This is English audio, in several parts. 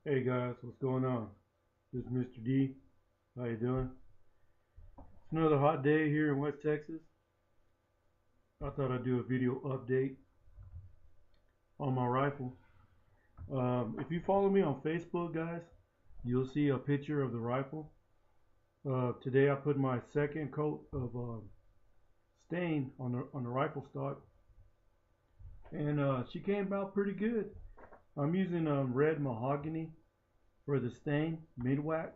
Hey guys, what's going on? This is Mr. D. How you doing? It's another hot day here in West Texas. I thought I'd do a video update on my rifle. If you follow me on Facebook, guys, you'll see a picture of the rifle. Today I put my second coat of stain on the rifle stock, and she came out pretty good. I'm using red mahogany for the stain, mid wax,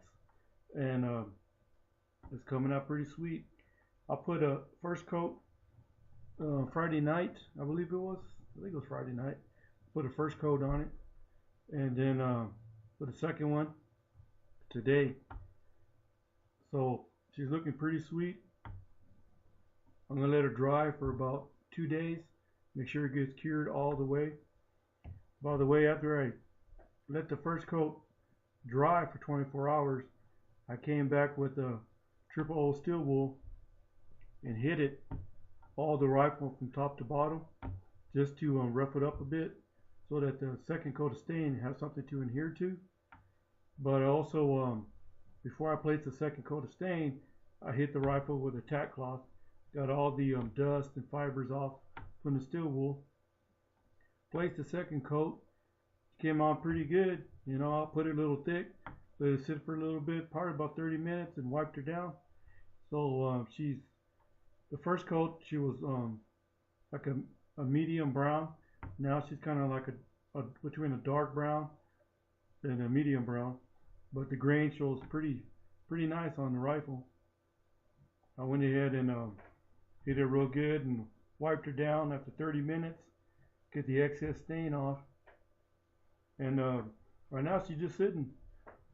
and it's coming out pretty sweet. I put a first coat Friday night, I believe it was. I think it was Friday night. Put a first coat on it, and then put a second one today. So she's looking pretty sweet. I'm gonna let her dry for about 2 days. Make sure it gets cured all the way. By the way, after I let the first coat dry for 24 hours, I came back with a triple O steel wool and hit it all the rifle from top to bottom just to rough it up a bit so that the second coat of stain has something to adhere to. But also, before I place the second coat of stain, I hit the rifle with a tack cloth, got all the dust and fibers off from the steel wool. Placed the second coat, came on pretty good. You know, I put it a little thick, let it sit for a little bit, probably about 30 minutes, and wiped her down. So she's the first coat, she was like a medium brown. Now she's kind of like a between a dark brown and a medium brown, but the grain shows pretty nice on the rifle. I went ahead and hit it real good and wiped her down after 30 minutes, get the excess stain off, and right now she's just sitting.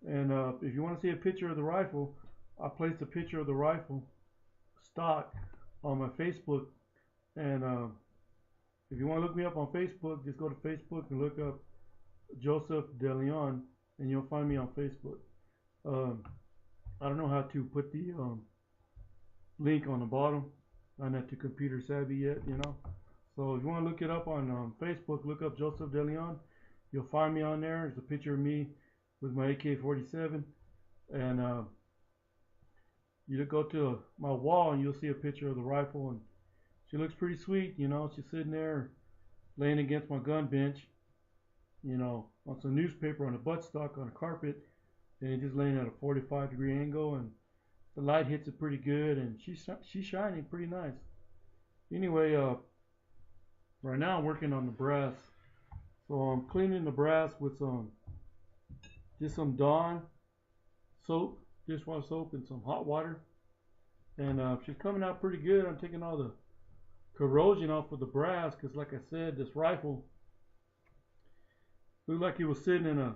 And if you want to see a picture of the rifle, I placed a picture of the rifle stock on my Facebook, and if you want to look me up on Facebook, just go to Facebook and look up Joseph DeLeon, and you'll find me on Facebook. Um, I don't know how to put the link on the bottom. I'm not too computer savvy yet, you know. So if you want to look it up on Facebook, look up Joseph DeLeon. You'll find me on there. There's a picture of me with my AK-47, and you go to my wall and you'll see a picture of the rifle, and she looks pretty sweet, you know. She's sitting there laying against my gun bench, you know, on some newspaper on a buttstock on a carpet, and it's just laying at a 45-degree angle, and the light hits it pretty good, and she's shining pretty nice. Anyway, right now I'm working on the brass, so I'm cleaning the brass with just some Dawn soap, dishwasher soap, and some hot water, and she's coming out pretty good. I'm taking all the corrosion off of the brass because, like I said, this rifle looked like it was sitting in a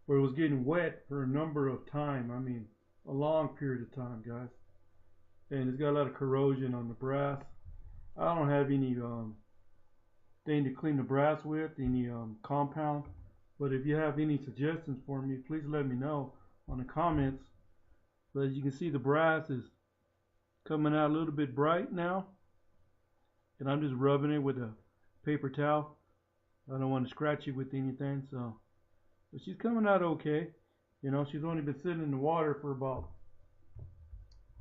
where it was getting wet for a number of time. I mean, a long period of time, guys. And it's got a lot of corrosion on the brass. I don't have any thing to clean the brass with, any compound. But if you have any suggestions for me, please let me know on the comments. But as you can see, the brass is coming out a little bit bright now, and I'm just rubbing it with a paper towel. I don't want to scratch it with anything, so. But she's coming out okay. You know, she's only been sitting in the water for about,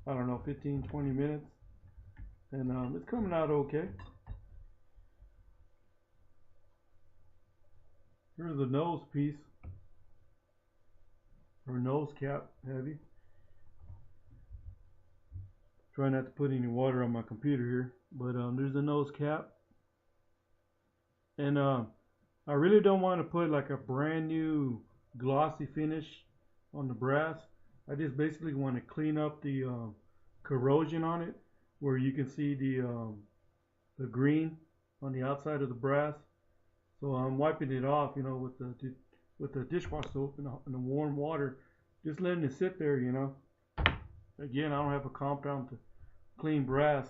I don't know, 15, 20 minutes. And it's coming out okay. Here's the nose piece, or nose cap, heavy. Try not to put any water on my computer here. But there's the nose cap. And I really don't want to put like a brand new glossy finish on the brass. I just basically want to clean up the corrosion on it, where you can see the green on the outside of the brass. So I'm wiping it off, you know, with the dishwasher soap and the warm water, just letting it sit there, you know. Again, I don't have a compound to clean brass.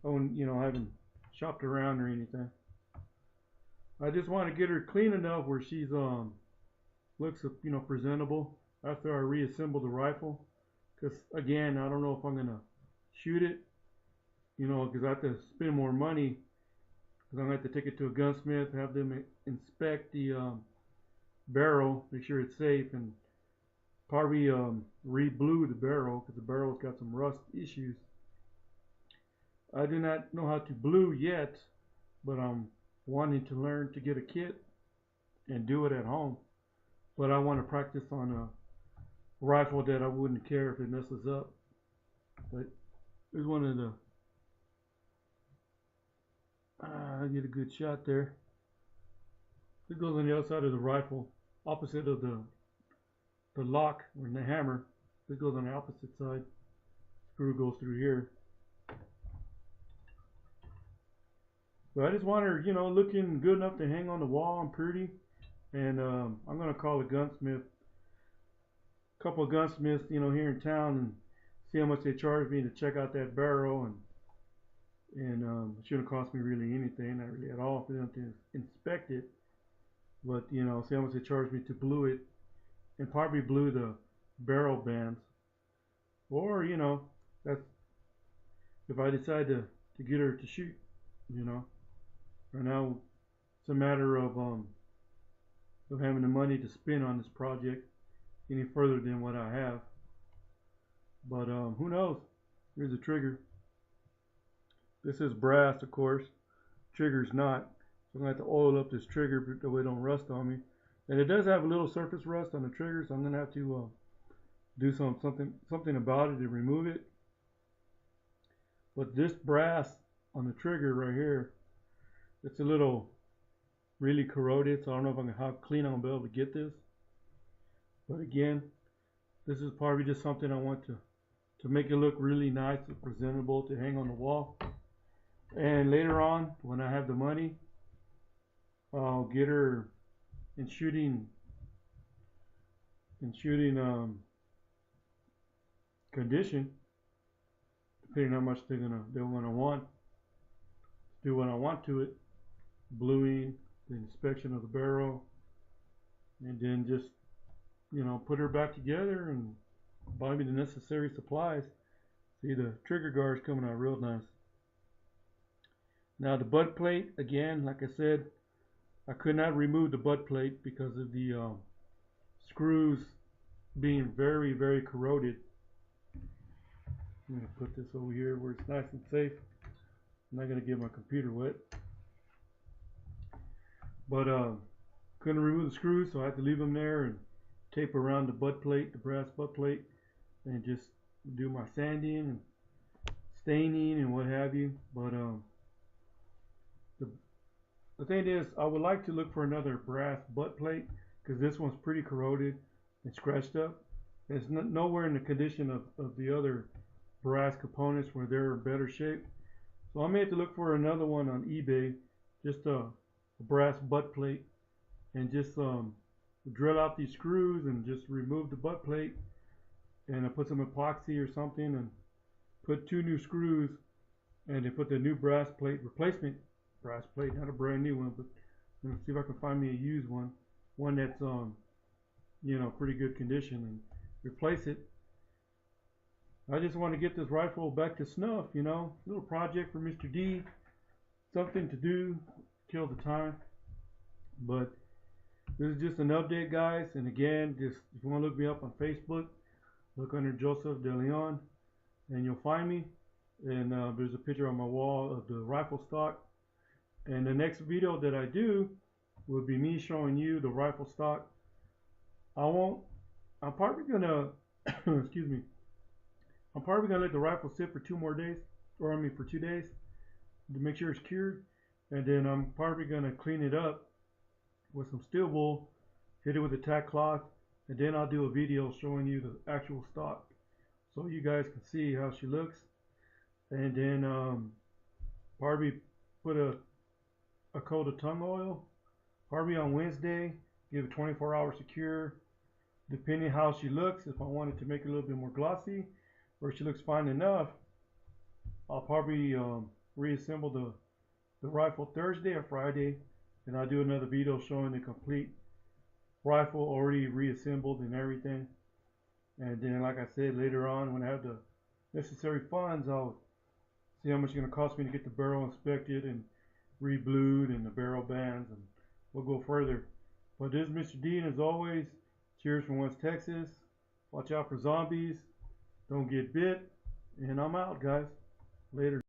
You know, I haven't shopped around or anything. I just want to get her clean enough where she's looks, you know, presentable after I reassemble the rifle. Because again, I don't know if I'm gonna shoot it, you know, because I have to spend more money because I'm gonna have to take it to a gunsmith, have them inspect barrel, make sure it's safe, and probably re-blue the barrel because the barrel's got some rust issues. I do not know how to blue yet, but I'm wanting to learn to get a kit and do it at home. But I want to practice on a rifle that I wouldn't care if it messes up. But there's one of the I get a good shot there. It goes on the other side of the rifle, opposite of the lock or the hammer. It goes on the opposite side. Screw goes through here. But I just want her, you know, looking good enough to hang on the wall and pretty. And I'm gonna call a gunsmith, a couple of gunsmiths, you know, here in town, and see how much they charge me to check out that barrel. And it shouldn't cost me really anything, not really at all, for them to inspect it. But you know, see how much they charge me to blue it, and probably blue the barrel bands. Or you know, that's if I decide to get her to shoot. You know, right now it's a matter of having the money to spend on this project any further than what I have. But who knows? Here's the trigger. This is brass, of course. Trigger's not. So I'm gonna have to oil up this trigger so it don't rust on me. And it does have a little surface rust on the trigger, so I'm gonna have to do something about it to remove it. But this brass on the trigger right here, it's a little really corroded, so I don't know how clean I'm gonna be able to get this. But again, this is probably just something I want to make it look really nice and presentable to hang on the wall. And later on, when I have the money, I'll get her in shooting condition, depending on how much they're gonna want. Do what I want to it, bluing, the inspection of the barrel, and then just, you know, put her back together and buy me the necessary supplies. See, the trigger guard's coming out real nice. Now the butt plate, again, like I said, I could not remove the butt plate because of the screws being very, very corroded. I'm going to put this over here where it's nice and safe. I'm not going to get my computer wet. But couldn't remove the screws, so I had to leave them there and tape around the butt plate, the brass butt plate, and just do my sanding and staining and what have you. But the thing is, I would like to look for another brass butt plate because this one's pretty corroded and scratched up. It's nowhere in the condition of the other brass components where they're in better shape. So I may have to look for another one on eBay, just a brass butt plate, and just drill out these screws and just remove the butt plate, and I put some epoxy or something and put 2 new screws, and then put the new brass plate, replacement brass plate, not a brand new one, but I'm gonna see if I can find me a used one that's you know, pretty good condition, and replace it. I just want to get this rifle back to snuff, you know, little project for Mr. D, something to do, kill the time. But this is just an update, guys, and again, just if you want to look me up on Facebook, look under Joseph De Leon and you'll find me. And there's a picture on my wall of the rifle stock. And the next video that I do will be me showing you the rifle stock. I'm probably gonna excuse me, I'm probably gonna let the rifle sit for 2 more days, or I mean for 2 days, to make sure it's cured. And then I'm probably gonna clean it up with some steel wool, hit it with a tack cloth, and then I'll do a video showing you the actual stock so you guys can see how she looks. And then probably put a coat of tung oil, probably on Wednesday, give it 24 hours to cure, depending how she looks. If I wanted to make it a little bit more glossy, or if she looks fine enough, I'll probably reassemble the rifle Thursday or Friday, and I'll do another video showing the complete rifle already reassembled and everything. And then, like I said, later on when I have the necessary funds, I'll see how much it's going to cost me to get the barrel inspected and re-blued and the barrel bands, and we'll go further. But this is Mr. D, and as always, cheers from West Texas. Watch out for zombies. Don't get bit. And I'm out, guys. Later.